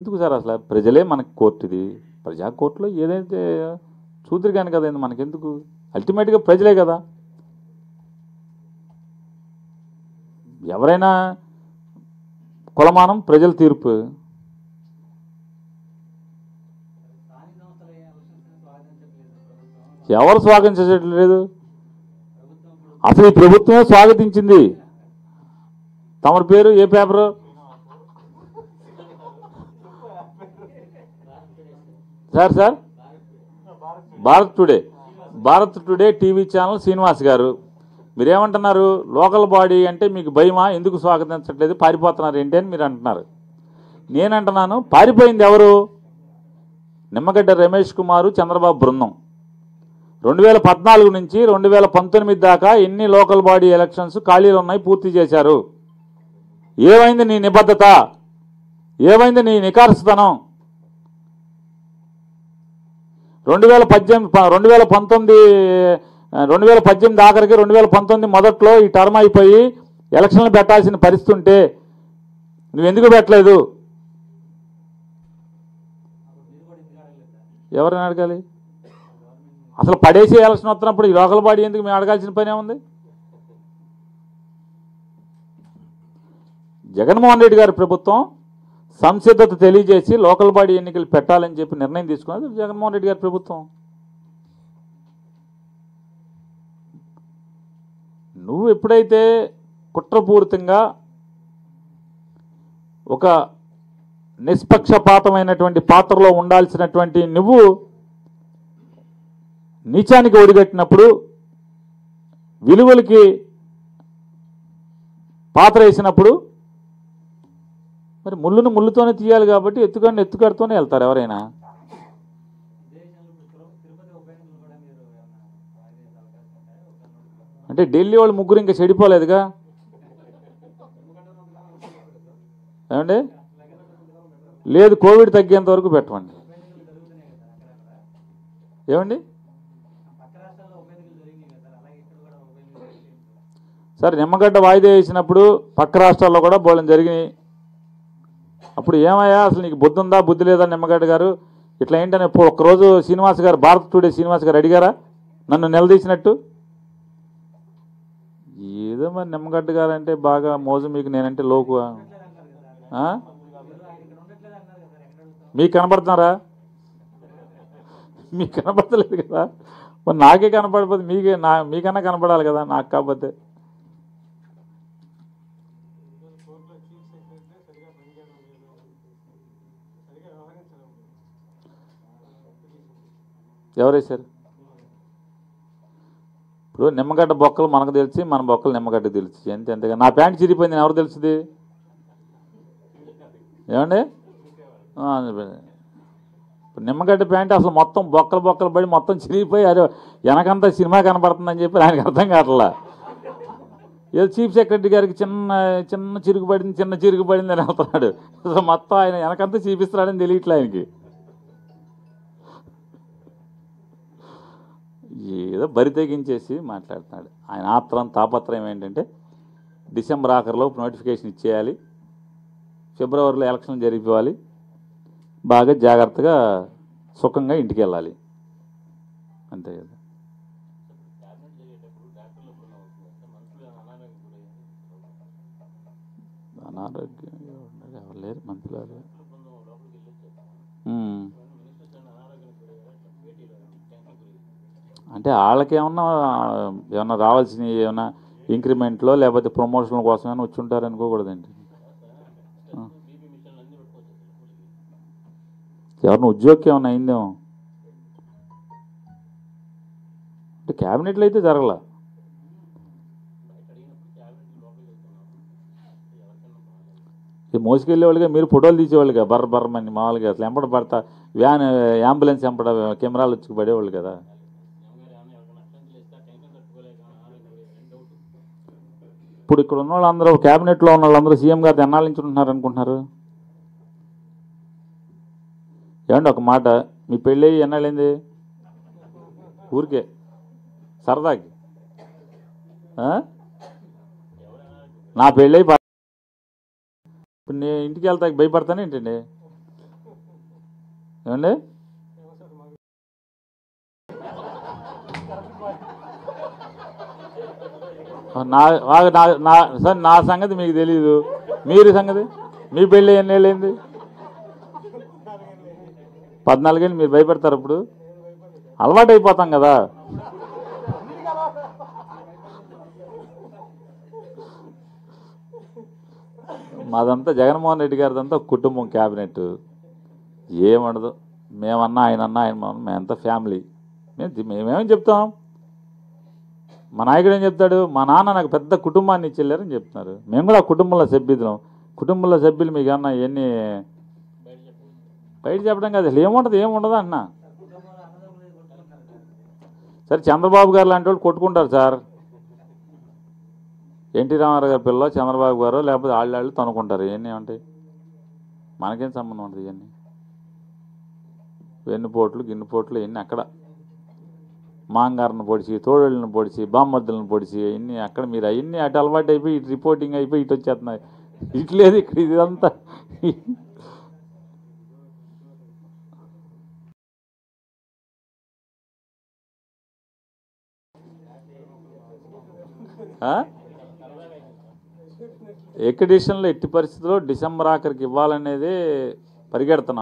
ఎందుకు సార్ అసలు ప్రజలే మనకి కోర్టు ఇది ప్రజా కోర్టులో ఏదైతే చూద్దరు కానీ కదా మనకెందుకు అల్టిమేట్గా ప్రజలే కదా ఎవరైనా కులమానం ప్రజల తీర్పు ఎవరు స్వాగతించట్లేదు అసలు ఈ ప్రభుత్వమే స్వాగతించింది తమరి పేరు ఏ paper sir Bharat today TV channel Srinivas garu మీరేమంటున్నారు లోకల్ బాడీ అంటే మీకు భయమా ఎందుకు స్వాగతించట్లేదు పారిపోతున్నారు ఏంటి అని మీరు అంటున్నారు నేనంటున్నాను పారిపోయింది ఎవరు నిమ్మగడ్డ రమేష్ కుమారు చంద్రబాబు బృందం 2014 నుంచి 2019 దాకా ఎన్ని లోకల్ బాడీ ఎలక్షన్స్ ఖాళీలు ఉన్నాయి పూర్తి చేశారు ఏమైంది నీ నిబద్ధత ఏమైంది నీ నికార్సుతనం 2018 ఆఖరికి 2019 మొదట్లో ఈ టర్మ్ అయిపోయి ఎలక్షన్లు పెట్టాల్సిన పరిస్థితి ఉంటే నువ్వెందుకు పెట్టలేదు ఎవరిని అడగాలి అసలు పడేసి ఎలక్షన్ వస్తున్నప్పుడు ఈ లోకల్ బాడీ ఎందుకు మేము అడగాల్సిన పని ఏముంది జగన్మోహన్ రెడ్డి గారి ప్రభుత్వం సంసిద్ధత తెలియజేసి లోకల్ బాడీ ఎన్నికలు పెట్టాలని చెప్పి నిర్ణయం తీసుకున్నది జగన్మోహన్ రెడ్డి గారి ప్రభుత్వం నువ్వు ఎప్పుడైతే కుట్రపూరితంగా ఒక నిష్పక్షపాతమైనటువంటి పాత్రలో ఉండాల్సినటువంటి నువ్వు నీచానికి ఒడిగట్టినప్పుడు విలువలకి పాత్ర వేసినప్పుడు మరి ముళ్ళును ముళ్ళుతోనే తీయాలి కాబట్టి ఎత్తుకడితోనే వెళ్తారు ఎవరైనా అంటే ఢిల్లీ వాళ్ళు ముగ్గురు ఇంకా చెడిపోలేదుగా ఏమండి లేదు కోవిడ్ తగ్గేంత వరకు పెట్టమండి ఏమండి సరే నిమ్మగడ్డ వాయిదా వేసినప్పుడు పక్క రాష్ట్రాల్లో కూడా బోళం జరిగినాయి అప్పుడు ఏమయ్యా అసలు నీకు బుద్ధి ఉందా బుద్ధి లేదా నిమ్మగడ్డ గారు ఇట్లా ఏంటని ఒక్కరోజు శ్రీనివాస్ గారు భారత్ టుడే శ్రీనివాస్ గారు అడిగారా నన్ను నిలదీసినట్టు ఏదో మరి నిమ్మగడ్డ గారు అంటే బాగా మోజు మీకు నేనంటే లోకు మీకు కనపడుతున్నారా మీకు కనపడతలేదు కదా మరి నాకే కనపడిపోతే మీకన్నా కనపడాలి కదా నాకు కాకపోతే ఎవరేశారు ఇప్పుడు నిమ్మగడ్డ బొక్కలు మనకు తెలిసి మన బొక్కలు నిమ్మగడ్డ తెలిసి ఎంతగా నా ప్యాంట్ చిరిగిపోయింది ఎవరు తెలుసుది ఏమండి నిమ్మగడ్డ ప్యాంట్ అసలు మొత్తం బొక్కలు పడి మొత్తం చిరిగిపోయి అదే వెనకంతా సినిమా కనపడుతుందని చెప్పి ఆయనకు అర్థం కావట్లా ఏదో చీఫ్ సెక్రటరీ గారికి చిన్న చిరుగు పడింది అని వెళ్తున్నాడు మొత్తం ఆయన వెనకంతా చూపిస్తున్నాడని తెలియట్లే ఆయనకి ఏదో బరి తెగించేసి మాట్లాడుతున్నాడు ఆయన తాపత్రయం ఏంటంటే డిసెంబర్ ఆఖరిలోపు నోటిఫికేషన్ ఇచ్చేయాలి ఫిబ్రవరిలో ఎలక్షన్ జరిపివ్వాలి బాగా జాగ్రత్తగా సుఖంగా ఇంటికి వెళ్ళాలి అంతే కదా అనారోగ్యం ఎవరు లేరు మంత్రులు అంటే వాళ్ళకేమన్నా రావాల్సినవి ఏమన్నా ఇంక్రిమెంట్లో లేకపోతే ప్రమోషన్ల కోసం ఏమైనా వచ్చి ఉంటారు అనుకోకూడదండి ఎవరిని ఉద్యోగం ఏమన్నా అయిందేమో అంటే క్యాబినెట్లో అయితే జరగల మోసుకెళ్ళేవాళ్ళుగా మీరు ఫోటోలు తీసేవాళ్ళుగా బర్రమని మామూలుగా అసలు ఎంపడ పడతా అంబులెన్స్ ఎంపడ కెమెరాలు వచ్చి పడేవాళ్ళు కదా ఇప్పుడు ఇక్కడ ఉన్న వాళ్ళందరూ క్యాబినెట్లో ఉన్న వాళ్ళందరూ సీఎం గారు ఎన్నాళ్ళ నుంచి ఉంటున్నారు అనుకుంటున్నారు ఏమండి ఒక మాట మీ పెళ్ళి ఎన్నాళ్ళైంది ఊరికే సరదాకి నా పెళ్ళి ఇప్పుడు నేను ఇంటికి వెళ్తాకి భయపడతాను ఏంటండి ఏమండి? సార్ నా సంగతి మీకు తెలీదు. మీరు సంగతి, మీ పెళ్ళి ఎన్ని ఏళ్ళైంది? 14 ఏళ్ళు. మీరు భయపడతారు అప్పుడు? అలవాటు అయిపోతాం కదా. మాదంతా జగన్మోహన్ రెడ్డి గారిదంతా కుటుంబం, క్యాబినెట్ ఏముండదు. మేమన్నా ఆయనన్నా ఆయన మేమంతా ఫ్యామిలీ. మేమేమని చెప్తాం? మా నాయకుడు ఏం చెప్తాడు? మా నాన్న నాకు పెద్ద కుటుంబాన్ని ఇచ్చెళ్ళారని చెప్తున్నారు. మేము కూడా కుటుంబంలో సభ్యులం. కుటుంబంలో సభ్యులు మీకు అన్న ఎన్ని బయట చెప్పడం కాదు, అసలు ఏముండదు అన్నా. సరే, చంద్రబాబు గారు లాంటి వాళ్ళు కొట్టుకుంటారు సార్. ఎన్టీ రామారావు గారి పిల్లలు చంద్రబాబు గారు, లేకపోతే వాళ్ళు తనుకుంటారు. ఇవన్నీ ఉంటాయి, మనకేం సంబంధం ఉంటుంది? ఇవన్నీ వెన్నుపోట్లు గిన్నుపోట్లు ఇవన్నీ అక్కడ మాంగారును పొడిచి, తోడళ్ళను పొడిచి, బామ్మద్దులను పొడిచి ఇన్ని అక్కడ. మీరు అవన్నీ అటు అలవాటు అయిపోయి ఇటు రిపోర్టింగ్ అయిపోయి ఇటు వచ్చేస్తున్నాయి. ఇటు లేదు ఇక్కడ, ఇదంతా ఎక్స్‌డిషన్లో ఎట్టి పరిస్థితుల్లో డిసెంబర్ ఆఖరికి ఇవ్వాలనేది పరిగెడుతున్నాం.